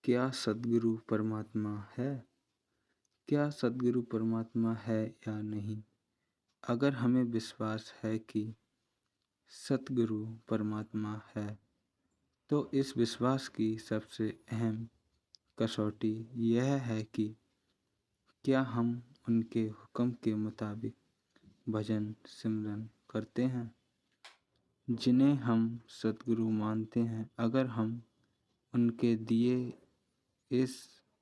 क्या सद्गुरु परमात्मा है? क्या सद्गुरु परमात्मा है या नहीं? अगर हमें विश्वास है कि सद्गुरु परमात्मा है, तो इस विश्वास की सबसे अहम कसौटी यह है कि क्या हम उनके हुक्म के मुताबिक भजन सिमरन करते हैं, जिन्हें हम सद्गुरु मानते हैं। अगर हम उनके दिए इस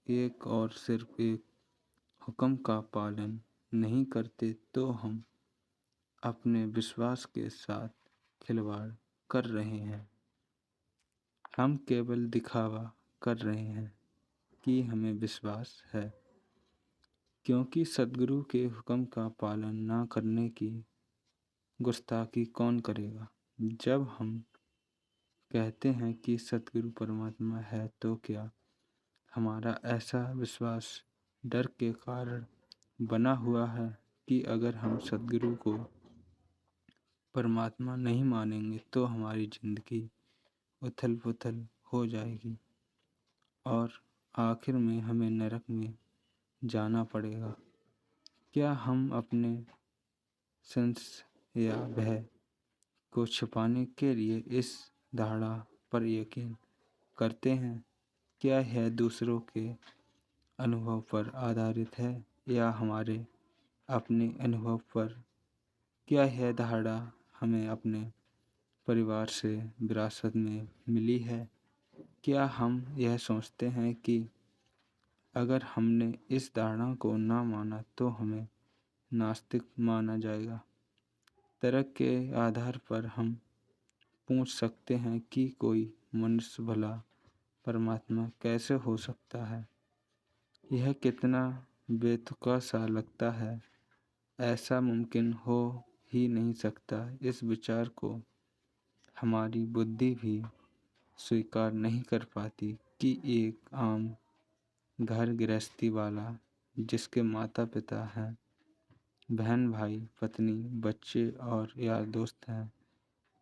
एक और सिर्फ एक हुक्म का पालन नहीं करते, तो हम अपने विश्वास के साथ खिलवाड़ कर रहे हैं। हम केवल दिखावा कर रहे हैं कि हमें विश्वास है, क्योंकि सद्गुरु के हुक्म का पालन ना करने की गुस्ताखी कौन करेगा। जब हम कहते हैं कि सद्गुरु परमात्मा है, तो क्या हमारा ऐसा विश्वास डर के कारण बना हुआ है कि अगर हम सद्गुरु को परमात्मा नहीं मानेंगे तो हमारी जिंदगी उथल पुथल हो जाएगी और आखिर में हमें नरक में जाना पड़ेगा। क्या हम अपने संशय या भय को छुपाने के लिए इस धारणा पर यकीन करते हैं? क्या यह दूसरों के अनुभव पर आधारित है या हमारे अपने अनुभव पर? क्या यह धारणा हमें अपने परिवार से विरासत में मिली है? क्या हम यह सोचते हैं कि अगर हमने इस धारणा को ना माना तो हमें नास्तिक माना जाएगा? तर्क के आधार पर हम पूछ सकते हैं कि कोई मनुष्य भला परमात्मा कैसे हो सकता है? यह कितना बेतुका सा लगता है। ऐसा मुमकिन हो ही नहीं सकता। इस विचार को हमारी बुद्धि भी स्वीकार नहीं कर पाती कि एक आम घर गृहस्थी वाला, जिसके माता पिता हैं, बहन भाई पत्नी बच्चे और यार दोस्त हैं,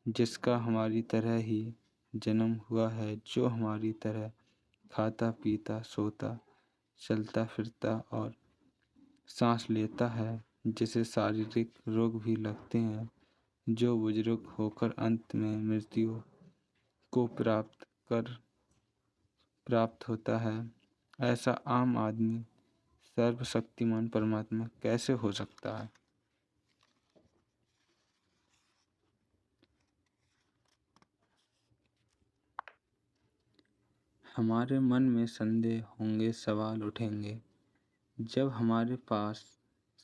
जिसका हमारी तरह ही जन्म हुआ है, जो हमारी तरह खाता पीता सोता चलता फिरता और सांस लेता है, जिसे शारीरिक रोग भी लगते हैं, जो बुजुर्ग होकर अंत में मृत्यु को प्राप्त होता है, ऐसा आम आदमी सर्वशक्तिमान परमात्मा कैसे हो सकता है? हमारे मन में संदेह होंगे, सवाल उठेंगे। जब हमारे पास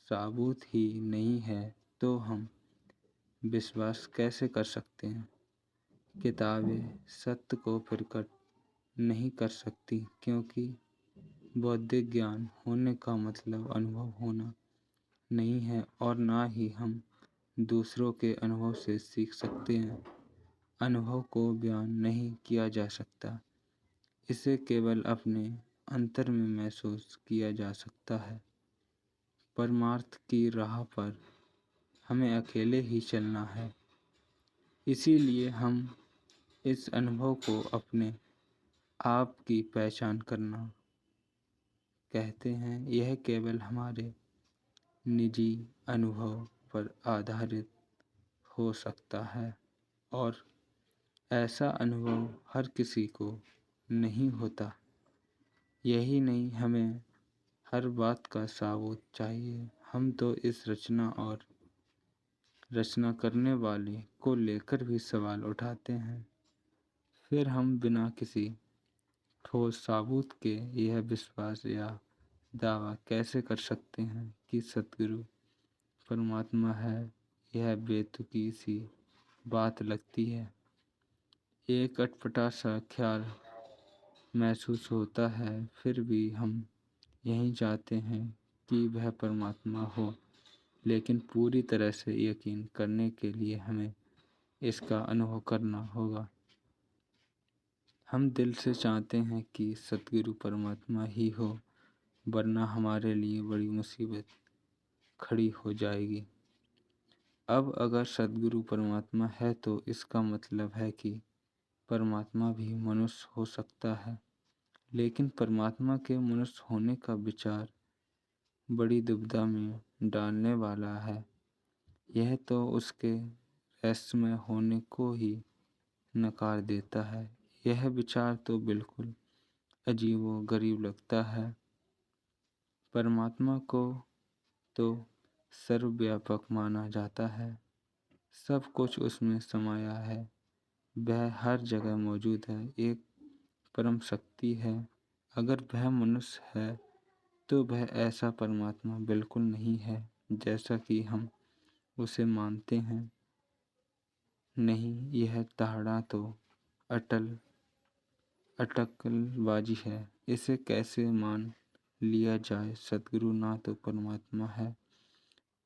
सबूत ही नहीं है तो हम विश्वास कैसे कर सकते हैं? किताबें सत्य को प्रकट नहीं कर सकती, क्योंकि बौद्धिक ज्ञान होने का मतलब अनुभव होना नहीं है और ना ही हम दूसरों के अनुभव से सीख सकते हैं। अनुभव को बयान नहीं किया जा सकता, इसे केवल अपने अंतर में महसूस किया जा सकता है। परमार्थ की राह पर हमें अकेले ही चलना है। इसीलिए हम इस अनुभव को अपने आप की पहचान करना कहते हैं। यह केवल हमारे निजी अनुभव पर आधारित हो सकता है और ऐसा अनुभव हर किसी को नहीं होता। यही नहीं, हमें हर बात का सबूत चाहिए। हम तो इस रचना और रचना करने वाले को लेकर भी सवाल उठाते हैं। फिर हम बिना किसी ठोस सबूत के यह विश्वास या दावा कैसे कर सकते हैं कि सतगुरु परमात्मा है? यह बेतुकी सी बात लगती है। एक अटपटा सा ख्याल महसूस होता है, फिर भी हम यही चाहते हैं कि वह परमात्मा हो, लेकिन पूरी तरह से यकीन करने के लिए हमें इसका अनुभव करना होगा। हम दिल से चाहते हैं कि सतगुरु परमात्मा ही हो, वरना हमारे लिए बड़ी मुसीबत खड़ी हो जाएगी। अब अगर सद्गुरु परमात्मा है तो इसका मतलब है कि परमात्मा भी मनुष्य हो सकता है, लेकिन परमात्मा के मनुष्य होने का विचार बड़ी दुविधा में डालने वाला है। यह तो उसके रहस्यमय होने को ही नकार देता है। यह विचार तो बिल्कुल अजीबो गरीब लगता है। परमात्मा को तो सर्वव्यापक माना जाता है, सब कुछ उसमें समाया है, वह हर जगह मौजूद है, एक परम शक्ति है। अगर वह मनुष्य है तो वह ऐसा परमात्मा बिल्कुल नहीं है जैसा कि हम उसे मानते हैं। नहीं, यह धारणा तो अटकलबाजी है। इसे कैसे मान लिया जाए? सद्गुरु ना तो परमात्मा है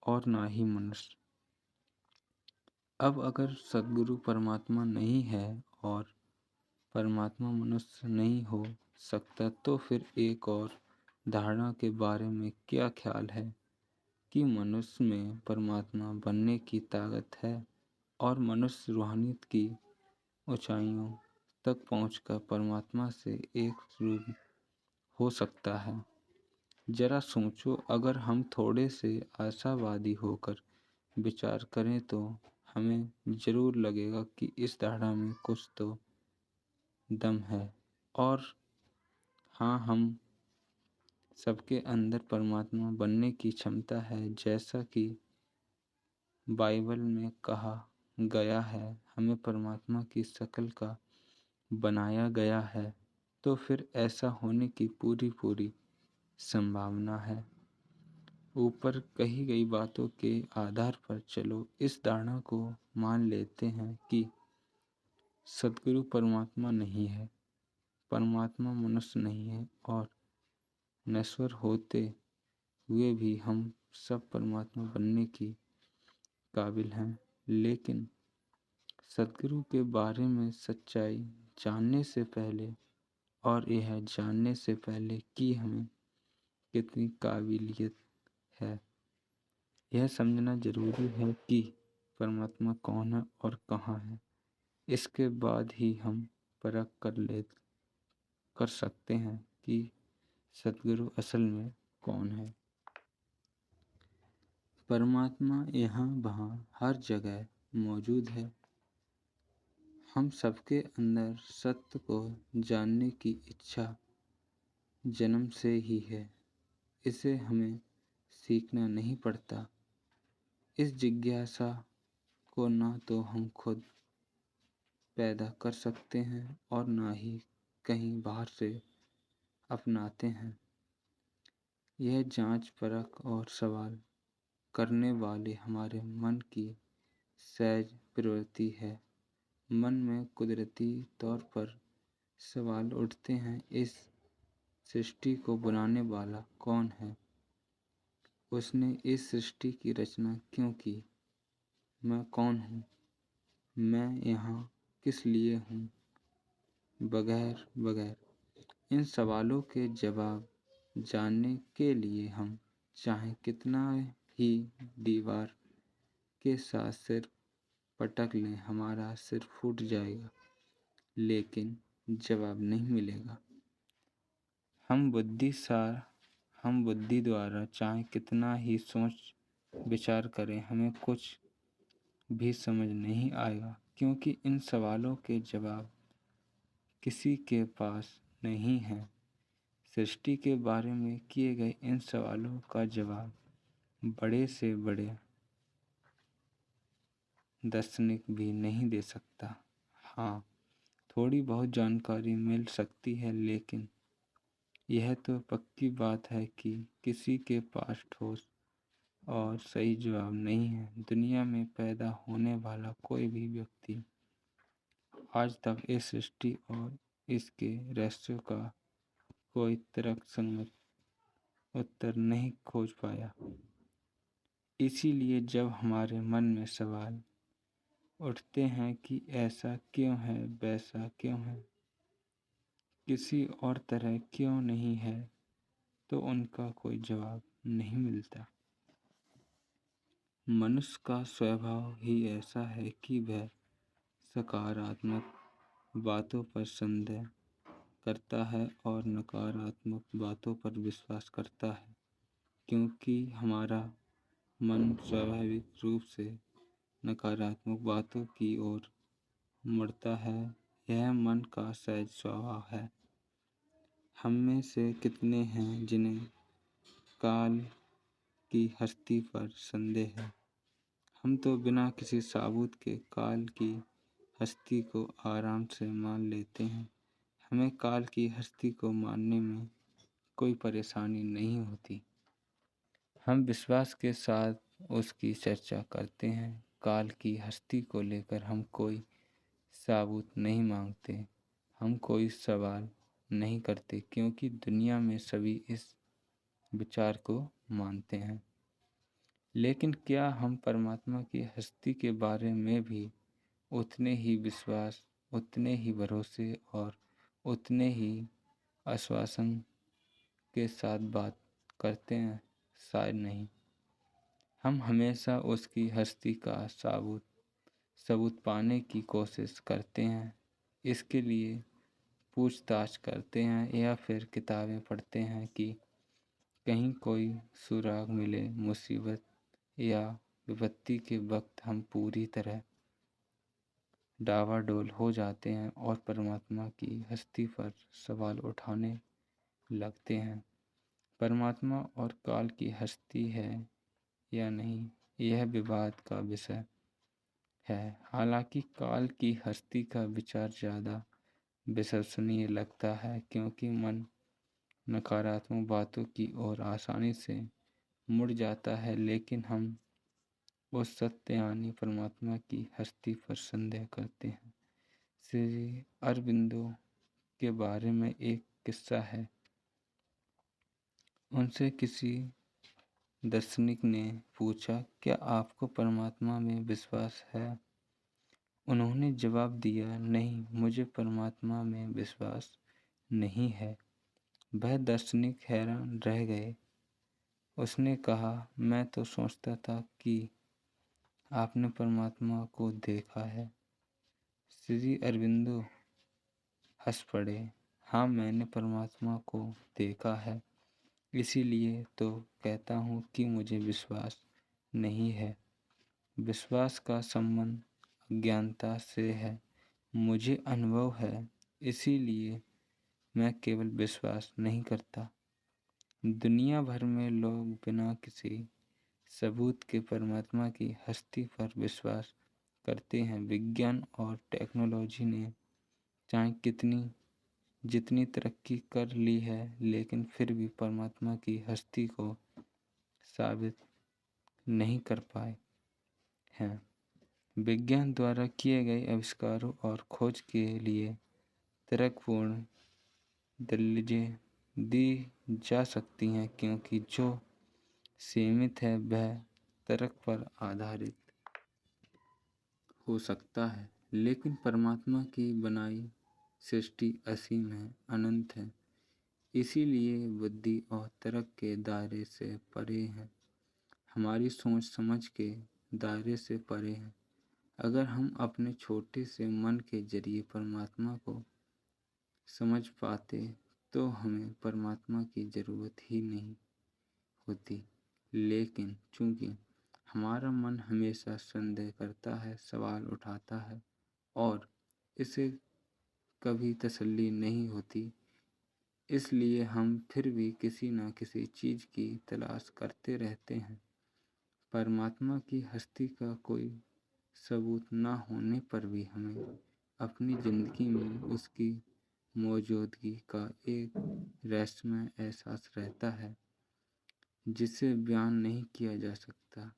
और ना ही मनुष्य। अब अगर सद्गुरु परमात्मा नहीं है और परमात्मा मनुष्य नहीं हो सकता तो फिर एक और धारणा के बारे में क्या ख्याल है कि मनुष्य में परमात्मा बनने की ताकत है और मनुष्य रूहानियत की ऊंचाइयों तक पहुंचकर परमात्मा से एक रूप हो सकता है। जरा सोचो, अगर हम थोड़े से आशावादी होकर विचार करें तो हमें जरूर लगेगा कि इस धारणा में कुछ तो दम है। और हाँ, हम सबके अंदर परमात्मा बनने की क्षमता है। जैसा कि बाइबल में कहा गया है, हमें परमात्मा की शक्ल का बनाया गया है, तो फिर ऐसा होने की पूरी पूरी संभावना है। ऊपर कही गई बातों के आधार पर चलो इस धारणा को मान लेते हैं कि सद्गुरु परमात्मा नहीं है, परमात्मा मनुष्य नहीं है और नश्वर होते हुए भी हम सब परमात्मा बनने की काबिल हैं। लेकिन सद्गुरु के बारे में सच्चाई जानने से पहले और यह जानने से पहले कि हमें कितनी काबिलियत है, यह समझना जरूरी है कि परमात्मा कौन है और कहाँ है। इसके बाद ही हम परख कर सकते हैं कि सद्गुरु असल में कौन है। परमात्मा यहाँ वहाँ हर जगह मौजूद है। हम सबके अंदर सत्य को जानने की इच्छा जन्म से ही है। इसे हमें सीखना नहीं पड़ता। इस जिज्ञासा को ना तो हम खुद पैदा कर सकते हैं और ना ही कहीं बाहर से अपनाते हैं। यह जांच परख और सवाल करने वाले हमारे मन की सहज प्रवृत्ति है। मन में कुदरती तौर पर सवाल उठते हैं, इस सृष्टि को बनाने वाला कौन है? उसने इस सृष्टि की रचना क्यों की? मैं कौन हूँ? मैं यहाँ किस लिए हूँ? वगैर वगैर। इन सवालों के जवाब जानने के लिए हम चाहे कितना ही दीवार के साथ सिर पटक लें, हमारा सिर फूट जाएगा, लेकिन जवाब नहीं मिलेगा। हम बुद्धि द्वारा चाहे कितना ही सोच विचार करें, हमें कुछ भी समझ नहीं आएगा, क्योंकि इन सवालों के जवाब किसी के पास नहीं है। सृष्टि के बारे में किए गए इन सवालों का जवाब बड़े से बड़े दार्शनिक भी नहीं दे सकता। हाँ, थोड़ी बहुत जानकारी मिल सकती है, लेकिन यह तो पक्की बात है कि किसी के पास ठोस और सही जवाब नहीं है। दुनिया में पैदा होने वाला कोई भी व्यक्ति आज तक इस सृष्टि और इसके रहस्यों का कोई तर्कसंगत उत्तर नहीं खोज पाया। इसीलिए जब हमारे मन में सवाल उठते हैं कि ऐसा क्यों है, वैसा क्यों है, किसी और तरह क्यों नहीं है, तो उनका कोई जवाब नहीं मिलता। मनुष्य का स्वभाव ही ऐसा है कि वह सकारात्मक बातों पर संदेह करता है और नकारात्मक बातों पर विश्वास करता है, क्योंकि हमारा मन स्वाभाविक रूप से नकारात्मक बातों की ओर मुड़ता है। यह मन का सहज स्वभाव है। हम में से कितने हैं जिन्हें काल की हस्ती पर संदेह है? हम तो बिना किसी सबूत के काल की हस्ती को आराम से मान लेते हैं। हमें काल की हस्ती को मानने में कोई परेशानी नहीं होती। हम विश्वास के साथ उसकी चर्चा करते हैं। काल की हस्ती को लेकर हम कोई सबूत नहीं मांगते, हम कोई सवाल नहीं करते, क्योंकि दुनिया में सभी इस विचार को मानते हैं। लेकिन क्या हम परमात्मा की हस्ती के बारे में भी उतने ही विश्वास, उतने ही भरोसे और उतने ही आश्वासन के साथ बात करते हैं? शायद नहीं। हम हमेशा उसकी हस्ती का सबूत पाने की कोशिश करते हैं। इसके लिए पूछताछ करते हैं या फिर किताबें पढ़ते हैं कि कहीं कोई सुराग मिले। मुसीबत या विपत्ति के वक्त हम पूरी तरह डावाडोल हो जाते हैं और परमात्मा की हस्ती पर सवाल उठाने लगते हैं। परमात्मा और काल की हस्ती है या नहीं, यह विवाद का विषय है। हालांकि काल की हस्ती का विचार ज़्यादा विश्वसनीय लगता है, क्योंकि मन नकारात्मक बातों की ओर आसानी से मुड़ जाता है। लेकिन हम उस सत्य यानी परमात्मा की हस्ती पर संदेह करते हैं। श्री अरबिंदो के बारे में एक किस्सा है। उनसे किसी दार्शनिक ने पूछा, क्या आपको परमात्मा में विश्वास है? उन्होंने जवाब दिया, नहीं, मुझे परमात्मा में विश्वास नहीं है। वह दार्शनिक हैरान रह गए। उसने कहा, मैं तो सोचता था कि आपने परमात्मा को देखा है। श्री अरबिंदो हंस पड़े। हाँ, मैंने परमात्मा को देखा है, इसीलिए तो कहता हूँ कि मुझे विश्वास नहीं है। विश्वास का संबंध अज्ञानता से है। मुझे अनुभव है, इसीलिए मैं केवल विश्वास नहीं करता। दुनिया भर में लोग बिना किसी सबूत के परमात्मा की हस्ती पर विश्वास करते हैं। विज्ञान और टेक्नोलॉजी ने चाहे जितनी तरक्की कर ली है, लेकिन फिर भी परमात्मा की हस्ती को साबित नहीं कर पाए हैं। विज्ञान द्वारा किए गए आविष्कारों और खोज के लिए तर्कपूर्ण दलीलें दी जा सकती हैं, क्योंकि जो सीमित है वह तर्क पर आधारित हो सकता है। लेकिन परमात्मा की बनाई सृष्टि असीम है, अनंत है, इसीलिए बुद्धि और तर्क के दायरे से परे है, हमारी सोच समझ के दायरे से परे है। अगर हम अपने छोटे से मन के जरिए परमात्मा को समझ पाते तो हमें परमात्मा की ज़रूरत ही नहीं होती। लेकिन चूंकि हमारा मन हमेशा संदेह करता है, सवाल उठाता है और इसे कभी तसल्ली नहीं होती, इसलिए हम फिर भी किसी न किसी चीज़ की तलाश करते रहते हैं। परमात्मा की हस्ती का कोई सबूत न होने पर भी हमें अपनी ज़िंदगी में उसकी मौजूदगी का एक रहस्यमय एहसास रहता है, जिसे बयान नहीं किया जा सकता।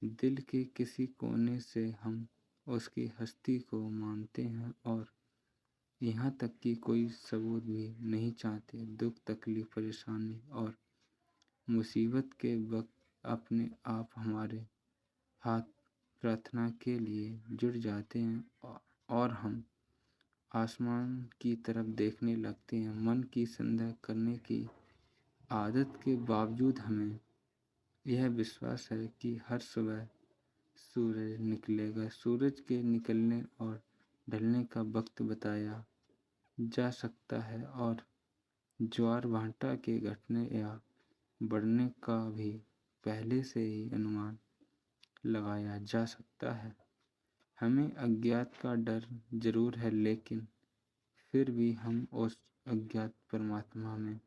दिल के किसी कोने से हम उसकी हस्ती को मानते हैं और यहाँ तक कि कोई सबूत भी नहीं चाहते। दुख, तकलीफ, परेशानी और मुसीबत के वक्त अपने आप हमारे हाथ प्रार्थना के लिए जुड़ जाते हैं और हम आसमान की तरफ देखने लगते हैं। मन की संदेह करने की आदत के बावजूद हमें यह विश्वास है कि हर सुबह सूरज निकलेगा। सूरज के निकलने और ढलने का वक्त बताया जा सकता है और ज्वार भाटा के घटने या बढ़ने का भी पहले से ही अनुमान लगाया जा सकता है। हमें अज्ञात का डर जरूर है, लेकिन फिर भी हम उस अज्ञात परमात्मा में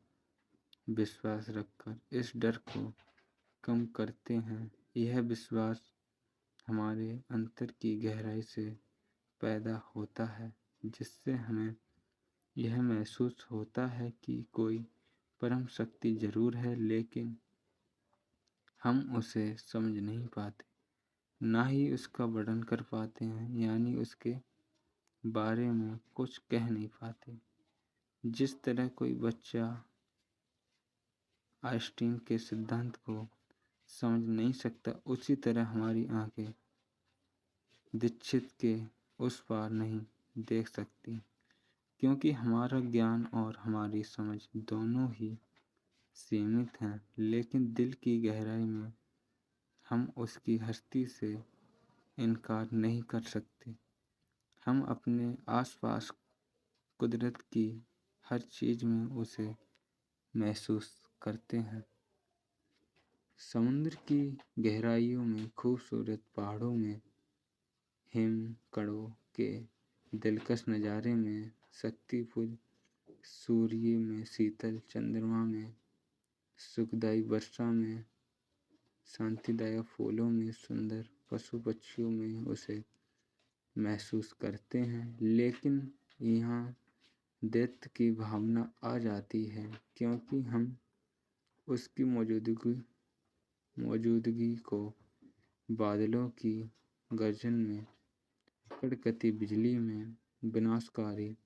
विश्वास रखकर इस डर को कम करते हैं। यह विश्वास हमारे अंतर की गहराई से पैदा होता है, जिससे हमें यह महसूस होता है कि कोई परम शक्ति जरूर है, लेकिन हम उसे समझ नहीं पाते, ना ही उसका वर्णन कर पाते हैं, यानी उसके बारे में कुछ कह नहीं पाते। जिस तरह कोई बच्चा आइंस्टीन के सिद्धांत को समझ नहीं सकता, उसी तरह हमारी आंखें दीक्षित के उस पार नहीं देख सकती, क्योंकि हमारा ज्ञान और हमारी समझ दोनों ही सीमित हैं। लेकिन दिल की गहराई में हम उसकी हस्ती से इनकार नहीं कर सकते। हम अपने आसपास कुदरत की हर चीज में उसे महसूस करते हैं। समुद्र की गहराइयों में, खूबसूरत पहाड़ों में, हिमकणों के दिलकश नज़ारे में, शक्तिपुंज सूर्य में, शीतल चंद्रमा में, सुखदायी वर्षा में, शांतिदायक फूलों में, सुंदर पशु पक्षियों में उसे महसूस करते हैं। लेकिन यहाँ दैत्य की भावना आ जाती है, क्योंकि हम उसकी मौजूदगी को बादलों की गर्जन में, कड़कती बिजली में, विनाशकारी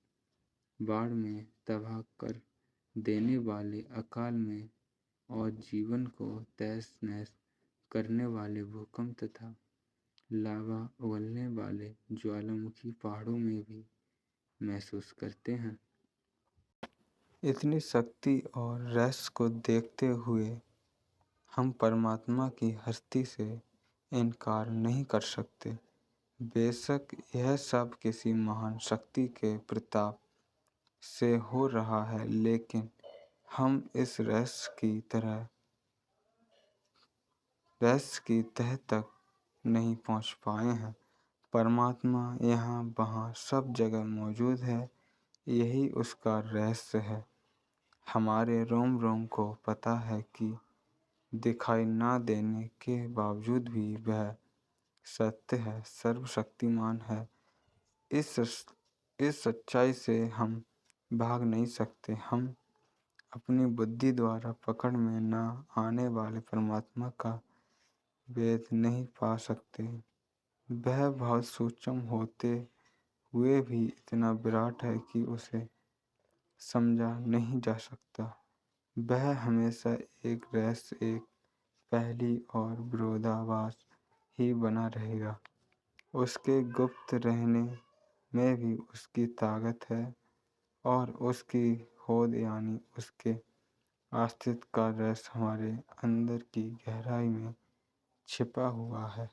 बाढ़ में, तबाह कर देने वाले अकाल में और जीवन को तहस नहस करने वाले भूकंप तथा लावा उगलने वाले ज्वालामुखी पहाड़ों में भी महसूस करते हैं। इतनी शक्ति और रहस्य को देखते हुए हम परमात्मा की हस्ती से इनकार नहीं कर सकते। बेशक यह सब किसी महान शक्ति के प्रताप से हो रहा है, लेकिन हम इस रहस्य की तह तक नहीं पहुंच पाए हैं। परमात्मा यहाँ वहाँ सब जगह मौजूद है, यही उसका रहस्य है। हमारे रोम रोम को पता है कि दिखाई ना देने के बावजूद भी वह सत्य है, सर्वशक्तिमान है। इस सच्चाई से हम भाग नहीं सकते। हम अपनी बुद्धि द्वारा पकड़ में न आने वाले परमात्मा का भेद नहीं पा सकते। वह बहुत सूक्ष्म होते हुए भी इतना विराट है कि उसे समझा नहीं जा सकता। वह हमेशा एक रहस्य, एक पहेली और विरोधाभास ही बना रहेगा। उसके गुप्त रहने में भी उसकी ताकत है और उसकी होद यानी उसके अस्तित्व का रहस्य हमारे अंदर की गहराई में छिपा हुआ है।